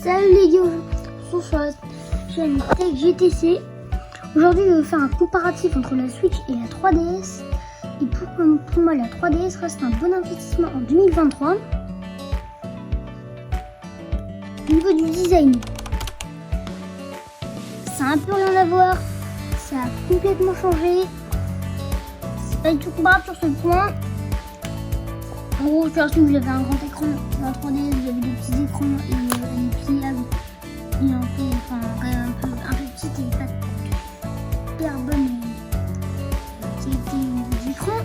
Salut les gars, on se retrouve sur la chaîne Tech GTC. Aujourd'hui, je vais faire un comparatif entre la Switch et la 3DS. Et pour moi, la 3DS reste un bon investissement en 2023. Au niveau du design, ça a un peu rien à voir. Ça a complètement changé. C'est pas du tout comparable sur ce point. En gros, sur la Switch, vous avez un grand écran. Sur la 3DS, vous avez des petits écrans et elle est pliable. Et en fait, un peu petite et pas super bonne qualité des écrans.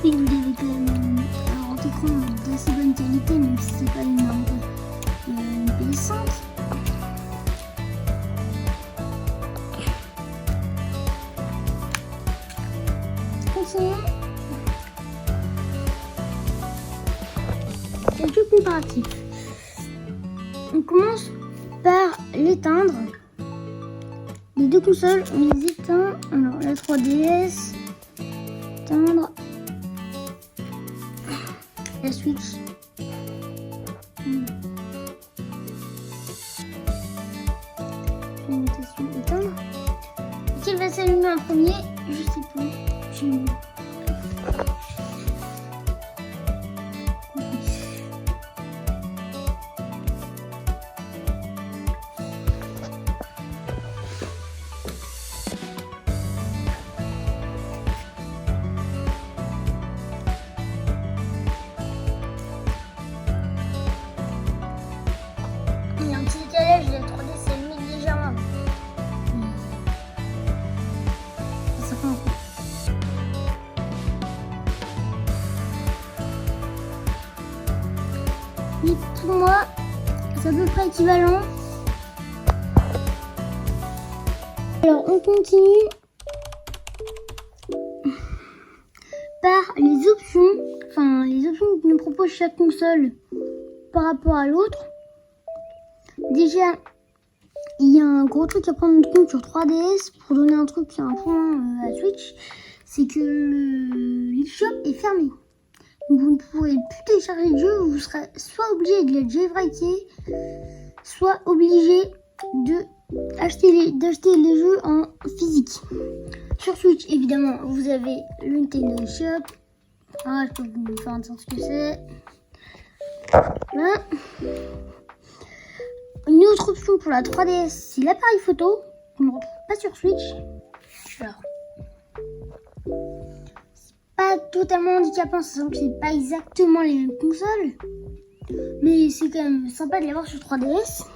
Puis vous avez quand même un grand écran d'assez bonne qualité, même si c'est pas une PS5. Quelques comparatifs. On commence par l'éteindre. Les deux consoles, on les éteint. Alors la 3DS, éteindre. La Switch. Éteindre. Quel va s'allumer en premier? Je sais plus. Il y a un petit décalage, la 3D s'allume légèrement. Ça fait un coup. Mais pour moi, c'est à peu près équivalent. Alors on continue par les options, que nous propose chaque console par rapport à l'autre. Déjà, il y a un gros truc à prendre en compte sur 3DS pour donner un truc qui est un point à Switch, c'est que l'eShop est fermé. Donc vous ne pourrez plus télécharger le jeu, vous serez soit obligé de le jailbreaker, soit obligé d'acheter les jeux en physique. Sur Switch, évidemment, vous avez le Nintendo eShop. Ah, je peux vous faire entendre ce que c'est. Voilà. Une autre option pour la 3DS, c'est l'appareil photo. On ne retrouve pas sur Switch. Alors, c'est pas totalement handicapant, sachant que c'est pas exactement les mêmes consoles. Mais c'est quand même sympa de l'avoir sur 3DS.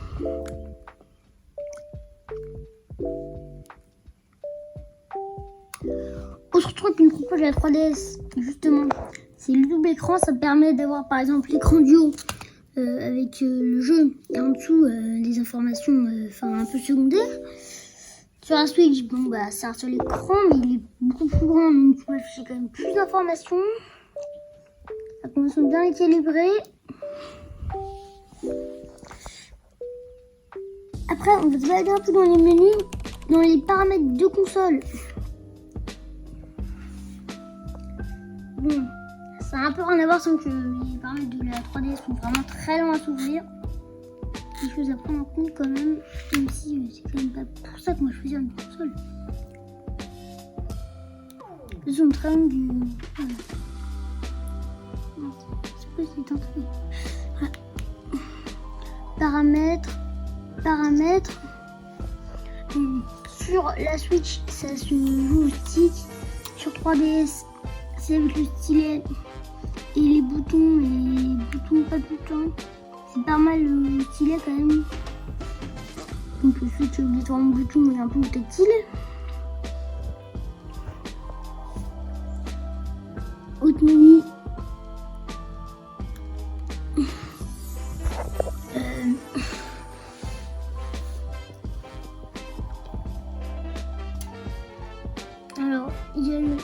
Autre truc que me propose la 3DS, justement, c'est le double écran. Ça permet d'avoir par exemple l'écran du haut avec le jeu et en dessous des informations un peu secondaires. Sur la Switch, bon bah ça sur l'écran, mais il est beaucoup plus grand, donc tu peux afficher quand même plus d'informations. Ça commence bien équilibré. Après, on va se balader un peu dans les menus, dans les paramètres de console. Bon, ça a un peu rien à voir, sans que les paramètres de la 3DS sont vraiment très longs à s'ouvrir. Des choses à prendre en compte quand même si c'est quand même pas pour ça que moi je choisis une console. Ils sont très longs du. Je sais pas si c'est un truc. Voilà. Paramètres. Sur la Switch, ça se joue au stick. Sur 3DS, c'est avec le stylet et les boutons pas tout le temps. C'est pas mal le stylet quand même. Donc le Switch est obligatoirement bouton et un peu tactile. Autre menu. Alors, il y a le menu.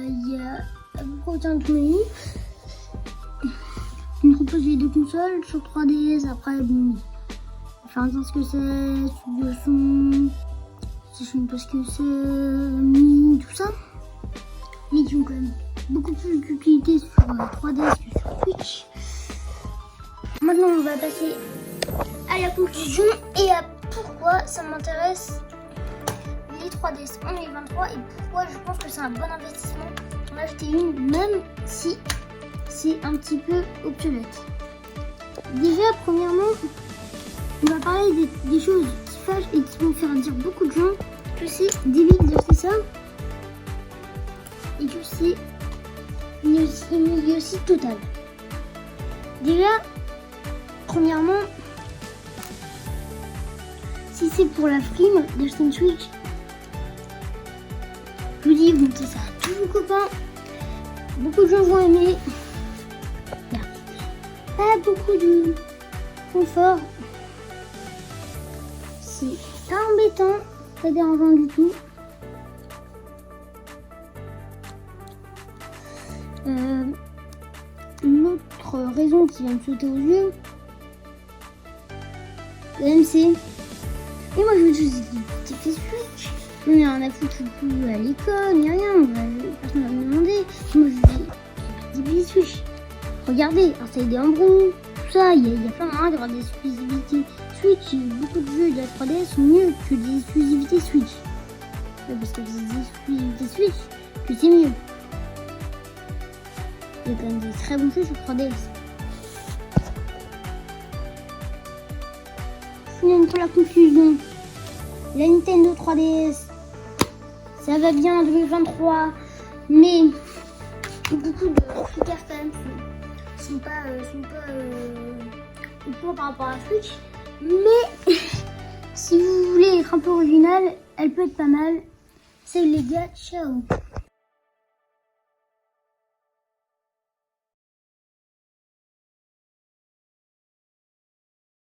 Il y a à peu près autant de menus. Il me propose les deux consoles sur 3DS. Après, bon, enfin, ce que c'est, studio son, si je sais pas ce que c'est, tout ça. Mais qui ont quand même beaucoup plus d'utilité sur 3DS que sur Switch. Maintenant, on va passer à la conclusion et à pourquoi ça m'intéresse les 3DS en 2023 et pourquoi je pense que c'est un bon investissement d'en acheter une, même si c'est un petit peu obsolète. Déjà, premièrement, on va parler des choses qui fâchent et qui vont faire dire beaucoup de gens que c'est débile d'acheter ça et que c'est une idiotie totale. Déjà, premièrement, si c'est pour la frime d'acheter une Switch, je vous dis, vous mettez ça à tous vos copains, beaucoup de gens vont aimer. Il n'y a pas beaucoup de confort. C'est pas embêtant, pas dérangeant du tout. Une autre raison qui vient me sauter aux yeux, l'AMC. Et moi je me suis dit, t'es fait Switch, j'en ai rien à foutre plus à l'école, ni rien, personne ne va me demander. Moi je dis, des Switch. Regardez, c'est des embrouilles, tout ça, il y a plein de moyens d'avoir des exclusivités Switch. Et beaucoup de jeux de la 3DS sont mieux que des exclusivités Switch. Parce que des exclusivités Switch, que c'est mieux. Il y a quand même des très bons jeux sur 3DS. Sinon, pour la conclusion, la Nintendo 3DS, ça va bien en 2023, mais beaucoup de critères quand même sont pas au point par rapport à la Switch. Mais si vous voulez être un peu original, elle peut être pas mal. Salut les gars, ciao.